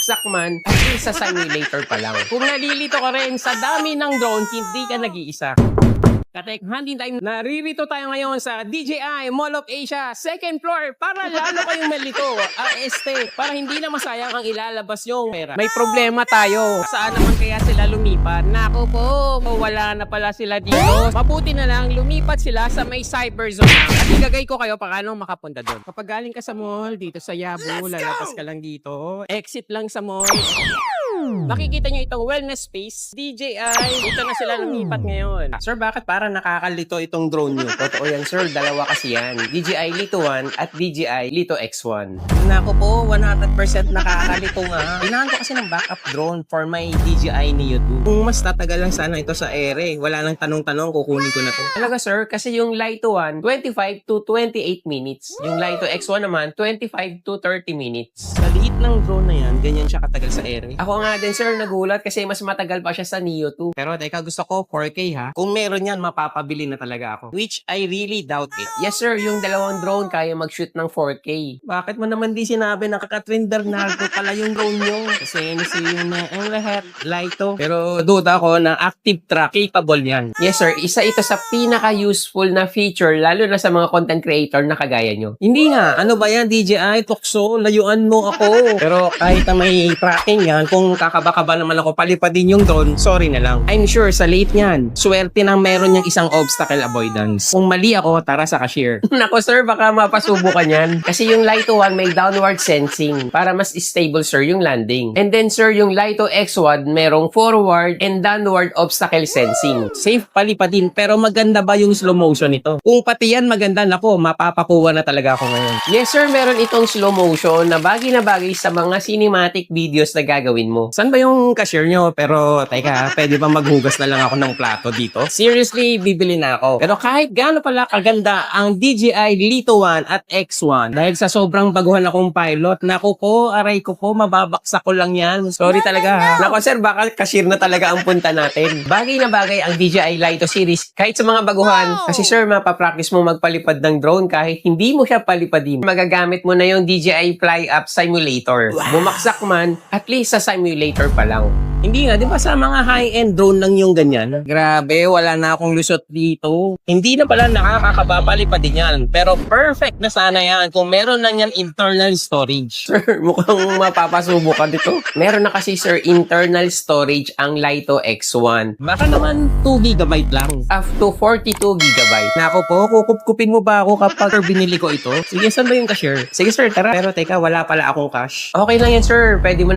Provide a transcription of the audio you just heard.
Bumagsak man, at least sa simulator pa lang. Kung nalilito ka rin sa dami ng drone, hindi ka nag-iisa. Katek, hunting time. Naririto tayo ngayon sa DJI Mall of Asia, second floor, para lalo kayong malito. Para hindi na masayang ang ilalabas yung pera. May problema tayo. Saan naman kaya sila lumipat? Naku po, wala na pala sila dito. Mabuti na lang, lumipat sila sa may cyber zone. At igagay ko kayo paano makapunta doon. Kapag galing ka sa mall, dito sa Yabu, lalabas ka lang dito. Exit lang sa mall. Makikita nyo itong wellness space. DJI, dito na sila lumipat ngayon. Sir, bakit parang nakakalito itong drone nyo? Totoo yan, sir. Dalawa kasi yan. DJI Lito 1 at DJI Lito X1. Naku po, 100% nakakalito nga. Kailangan ko kasi ng backup drone for my DJI Neo 2. Kung mas tatagal lang sana ito sa ere, wala nang tanong-tanong, kukunin ko na to. Talaga, sir, kasi yung Lito 1, 25 to 28 minutes. Yung Lito X1 naman, 25 to 30 minutes. Sa liit ng drone na yan, ganyan siya katagal sa ere. Ako nga din, sir, nagulat kasi mas matagal pa siya sa Neo 2. Pero teka, gusto ko 4K ha. Kung meron yan, mapapabili na talaga ako. Which I really doubt it. Yes, sir, yung dalawang drone kaya mag-shoot ng 4K. Bakit mo naman di sinabi na Katrin Bernardo pala yung drone nyo? Kasi yung na ang lahat, Lito. Pero duda ko na active track, capable yan. Yes, sir, isa ito sa pinaka-useful na feature, lalo na sa mga content creator na kagaya nyo. Hindi nga, ano ba yan, DJI, tukso, layuan mo ako. Pero kahit na may tracking yan, kung kakaba-kaba naman ako palipadin yung drone, sorry na lang. I'm sure sa late niyan, swerte nang meron niyang isang obstacle avoidance. Kung mali ako, tara sa cashier. Nako sir, baka mapasubukan yan. Kasi yung Lito 1 may downward sensing para mas stable sir yung landing. And then sir, yung Lito X1 merong forward and downward obstacle sensing. Safe palipadin, pero maganda ba yung slow motion nito? Kung pati yan maganda, nako, mapapakuha na talaga ako ngayon. Yes sir, meron itong slow motion na bagay sa mga cinematic videos na gagawin mo. Saan ba yung cashier nyo? Pero, teka, pwede ba maghugas na lang ako ng plato dito? Seriously, bibili na ako. Pero kahit gaano pala kaganda ang DJI Lito 1 at X1, dahil sa sobrang baguhan akong pilot, naku po, aray ko po, mababaksak ko lang yan. Sorry talaga ha. Naku sir, baka cashier na talaga ang punta natin. Bagay na bagay ang DJI Lito series, kahit sa mga baguhan. Kasi sir, mapapractice mo magpalipad ng drone kahit hindi mo siya palipadin. Magagamit mo na yung DJI Fly Up Simulator. Bumaksak man, at least sa simulator pa lang. Hindi nga, di ba sa mga high-end drone lang yung ganyan? Grabe, wala na akong lusot dito. Hindi na pala nakakakababali pa din yan. Pero perfect na sana yan kung meron lang yan internal storage. Sir, mukhang mapapasubo ka dito. Meron na kasi sir, internal storage ang Lito X1. Baka naman 2GB lang. Up to 42GB. Nako po, kukupkupin mo ba ako kapag binili ko ito? Sige, saan ba yung cashier? Sige sir, tara. Pero teka, wala pala akong cash. Okay lang yan sir, pwede mo